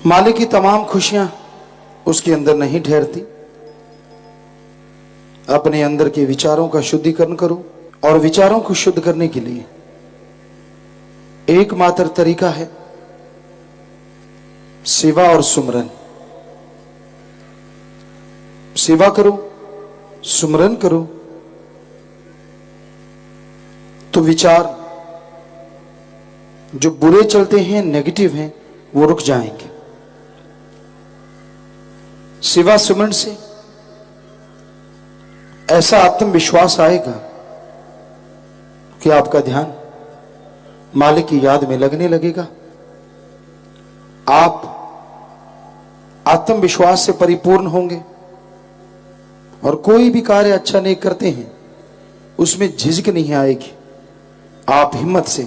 मालिक की तमाम खुशियां उसके अंदर नहीं ठहरती। अपने अंदर के विचारों का शुद्धिकरण करो, और विचारों को शुद्ध करने के लिए एकमात्र तरीका है सेवा और सुमरन। सेवा करो, सुमरन करो, तो विचार जो बुरे चलते हैं, नेगेटिव हैं, वो रुक जाएंगे। सेवा सुमरन से ऐसा आत्मविश्वास आएगा कि आपका ध्यान मालिक की याद में लगने लगेगा। आप आत्मविश्वास से परिपूर्ण होंगे और कोई भी कार्य अच्छा नहीं करते हैं उसमें झिझक नहीं आएगी। आप हिम्मत से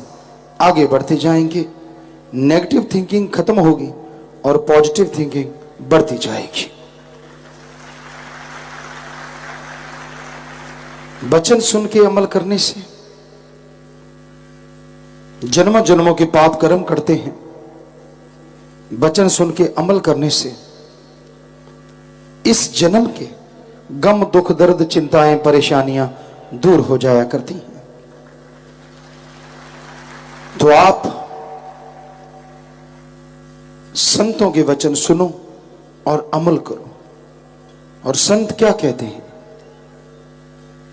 आगे बढ़ते जाएंगे। नेगेटिव थिंकिंग खत्म होगी और पॉजिटिव थिंकिंग बढ़ती जाएगी। वचन सुन के अमल करने से जन्म जन्मों के पाप कर्म करते हैं। वचन सुन के अमल करने से इस जन्म के गम, दुख, दर्द, चिंताएं, परेशानियां दूर हो जाया करती हैं। तो आप संतों के वचन सुनो और अमल करो। और संत क्या कहते हैं?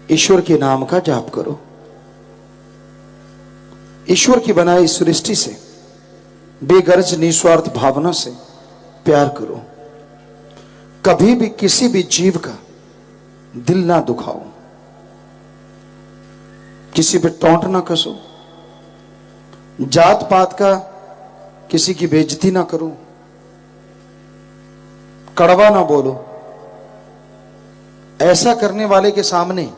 ईश्वर के नाम का जाप करो। ईश्वर की बनाई सृष्टि से बेगर्ज निस्वार्थ भावना से प्यार करो। कभी भी किसी भी जीव का दिल ना दुखाओ, किसी पे टोंट ना कसो, जात पात का किसी की बेइज्जती ना करो, कड़वा ना बोलो। ऐसा करने वाले के सामने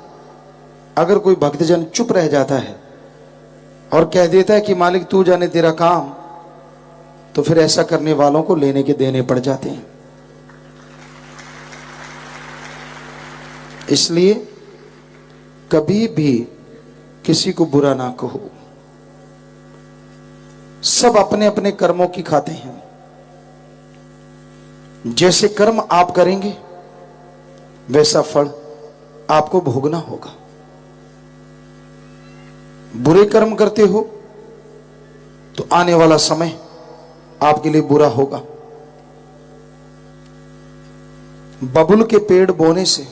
अगर कोई भक्तजन चुप रह जाता है और कह देता है कि मालिक तू जाने तेरा काम, तो फिर ऐसा करने वालों को लेने के देने पड़ जाते हैं। इसलिए कभी भी किसी को बुरा ना कहो। सब अपने अपने कर्मों की खाते हैं। जैसे कर्म आप करेंगे वैसा फल आपको भोगना होगा। बुरे कर्म करते हो तो आने वाला समय आपके लिए बुरा होगा। बबुल के पेड़ बोने से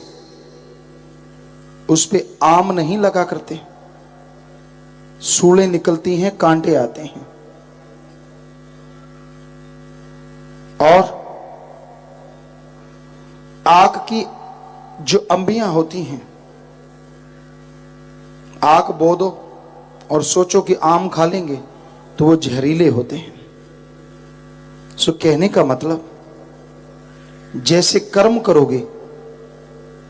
उस पे आम नहीं लगा करते, सूलें निकलती हैं, कांटे आते हैं। और आग की जो अंबियां होती हैं, आग बो दो और सोचो कि आम खा लेंगे तो वो जहरीले होते हैं। सो कहने का मतलब, जैसे कर्म करोगे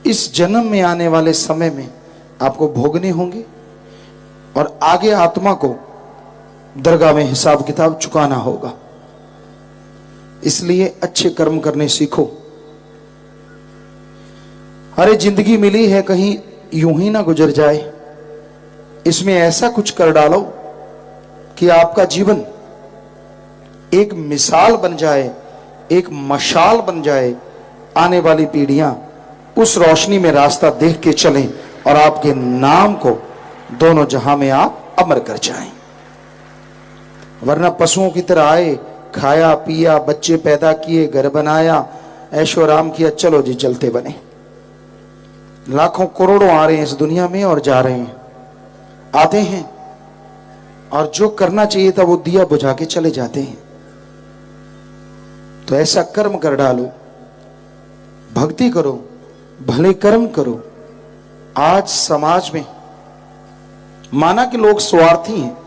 इस जन्म में आने वाले समय में आपको भोगने होंगे और आगे आत्मा को दरगाह में हिसाब किताब चुकाना होगा। इसलिए अच्छे कर्म करने सीखो। अरे जिंदगी मिली है, कहीं यूं ही ना गुजर जाए। इसमें ऐसा कुछ कर डालो कि आपका जीवन एक मिसाल बन जाए, एक मशाल बन जाए। आने वाली पीढ़ियां उस रोशनी में रास्ता देख के चलें और आपके नाम को दोनों जहां में आप अमर कर जाएं। वरना पशुओं की तरह आए, खाया पिया, बच्चे पैदा किए, घर बनाया, ऐशो आराम किया, चलो जी चलते बने। लाखों करोड़ों आ रहे हैं इस दुनिया में और जा रहे हैं, आते हैं और जो करना चाहिए था वो दिया बुझा के चले जाते हैं। तो ऐसा कर्म कर डालो, भक्ति करो, भले कर्म करो। आज समाज में माना कि लोग स्वार्थी हैं,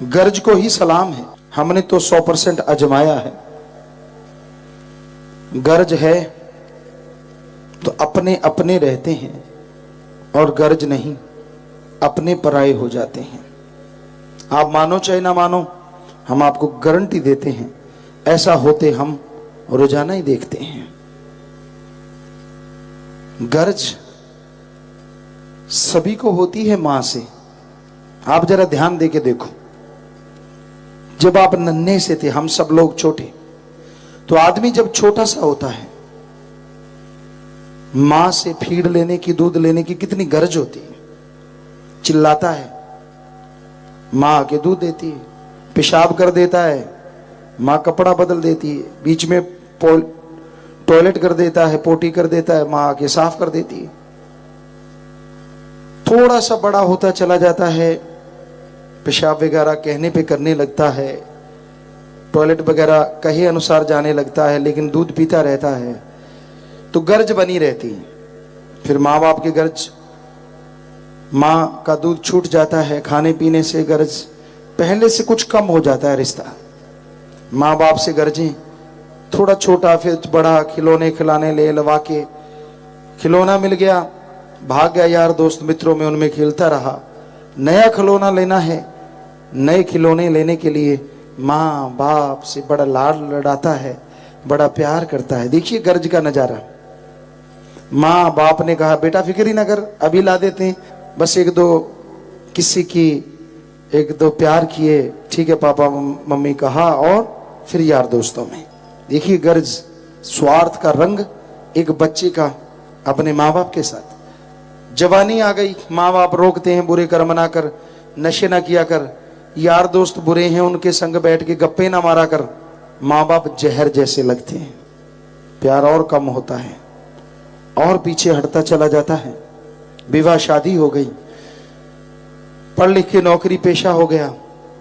गर्ज को ही सलाम है। हमने तो 100% आजमाया है। गर्ज है तो अपने अपने रहते हैं और गर्ज नहीं, अपने पराये हो जाते हैं। आप मानो चाहे ना मानो, हम आपको गारंटी देते हैं ऐसा होते हम रोजाना ही देखते हैं। गर्ज सभी को होती है मां से। आप जरा ध्यान दे के देखो, जब आप नन्हे से थे, हम सब लोग छोटे, तो आदमी जब छोटा सा होता है, मां से फीड लेने की, दूध लेने की कितनी गरज होती है, चिल्लाता है, मां आके दूध देती है, पेशाब कर देता है, मां कपड़ा बदल देती है, बीच में टॉयलेट कर देता है, पोटी कर देता है, मां आके साफ कर देती है। थोड़ा सा बड़ा होता चला जाता है, पेशाब वगैरह कहने पे करने लगता है, टॉयलेट वगैरह कहे अनुसार जाने लगता है, लेकिन दूध पीता रहता है, तो गर्ज बनी रहती है। फिर माँ बाप की गर्ज, माँ का दूध छूट जाता है, खाने पीने से गर्ज पहले से कुछ कम हो जाता है रिश्ता। माँ बाप से गर्जें, थोड़ा छोटा फिर बड़ा, खिलौने खिलाने ले लवा के, खिलौना मिल गया, भाग गया यार दोस्त मित्रों में, उनमें खेलता रहा। नया खिलौना लेना है, नए खिलौने लेने के लिए माँ बाप से बड़ा लाड लड़ाता है, बड़ा प्यार करता है। देखिए गर्ज का नजारा। माँ बाप ने कहा बेटा फिक्र ही ना कर, अभी ला देते हैं, बस एक दो किसी की, एक दो प्यार किए, ठीक है पापा मम्मी कहा, और फिर यार दोस्तों में। देखिए गर्ज, स्वार्थ का रंग एक बच्चे का अपने माँ बाप के साथ। जवानी आ गई, माँ बाप रोकते हैं, बुरे कर्म ना कर, नशे ना किया कर, यार दोस्त बुरे हैं उनके संग बैठ के गप्पे ना मारा कर। माँ बाप जहर जैसे लगते हैं, प्यार और कम होता है और पीछे हटता चला जाता है। विवाह शादी हो गई, पढ़ लिख के नौकरी पेशा हो गया,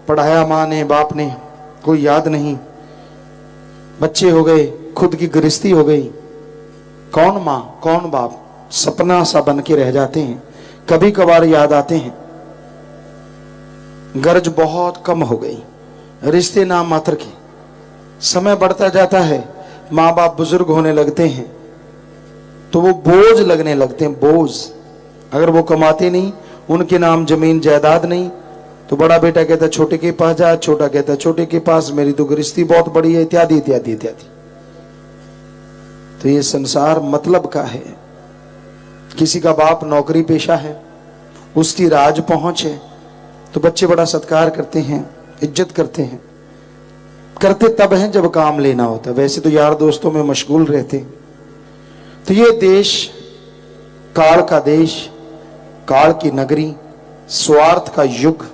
पढ़ाया माँ ने बाप ने, कोई याद नहीं, बच्चे हो गए, खुद की गृहस्थी हो गई, कौन माँ कौन बाप, सपना सा बन के रह जाते हैं, कभी कभार याद आते हैं। गर्ज बहुत कम हो गई, रिश्ते नाम मात्र के। समय बढ़ता जाता है, माँ बाप बुजुर्ग होने लगते हैं, तो वो बोझ लगने लगते हैं, बोझ। अगर वो कमाते नहीं, उनके नाम जमीन जायदाद नहीं, तो बड़ा बेटा कहता छोटे के पास जा, छोटा कहता छोटे के पास, मेरी तो गृहस्थी बहुत बड़ी है, इत्यादि इत्यादि इत्यादि। तो ये संसार मतलब का है। किसी का बाप नौकरी पेशा है, उसकी राज पहुंच है, तो बच्चे बड़ा सत्कार करते हैं, इज्जत करते हैं। करते तब हैं जब काम लेना होता है, वैसे तो यार दोस्तों में मशगूल रहते। तो ये देश काल का देश, काल की नगरी, स्वार्थ का युग,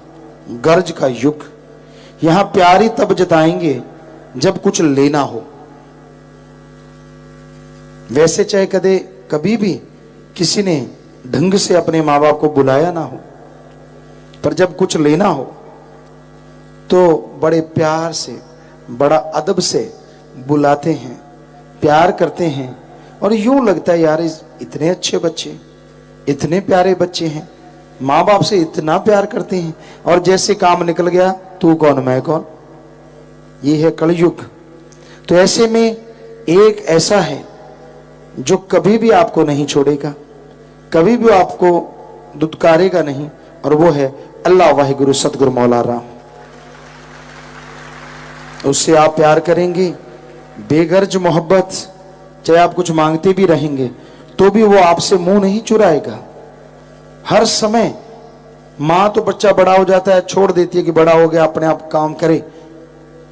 गर्ज का युग। यहां प्यारी तब जताएंगे जब कुछ लेना हो। वैसे चाहे कभी भी किसी ने ढंग से अपने माँ बाप को बुलाया ना हो, पर जब कुछ लेना हो तो बड़े प्यार से, बड़ा अदब से बुलाते हैं, प्यार करते हैं। और यूं लगता है यार इतने अच्छे बच्चे, इतने प्यारे बच्चे हैं, माँ बाप से इतना प्यार करते हैं, और जैसे काम निकल गया तू कौन मैं कौन। ये है कलयुग। तो ऐसे में एक ऐसा है जो कभी भी आपको नहीं छोड़ेगा, कभी भी आपको दुत्कारेगा नहीं, और वो है अल्लाह वाहिगुरु सतगुरु मौला राम। उससे आप प्यार करेंगे, बेगर्ज मोहब्बत, चाहे आप कुछ मांगते भी रहेंगे तो भी वो आपसे मुंह नहीं चुराएगा। हर समय मां तो बच्चा बड़ा हो जाता है छोड़ देती है कि बड़ा हो गया अपने आप काम करे,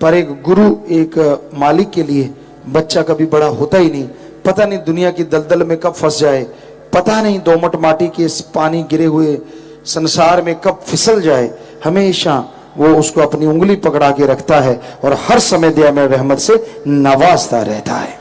पर एक गुरु, एक मालिक के लिए बच्चा कभी बड़ा होता ही नहीं। पता नहीं दुनिया की दलदल में कब फंस जाए, पता नहीं दोमट माटी के पानी गिरे हुए संसार में कब फिसल जाए, हमेशा वो उसको अपनी उंगली पकड़ा के रखता है और हर समय दया में रहमत से नवाजता रहता है।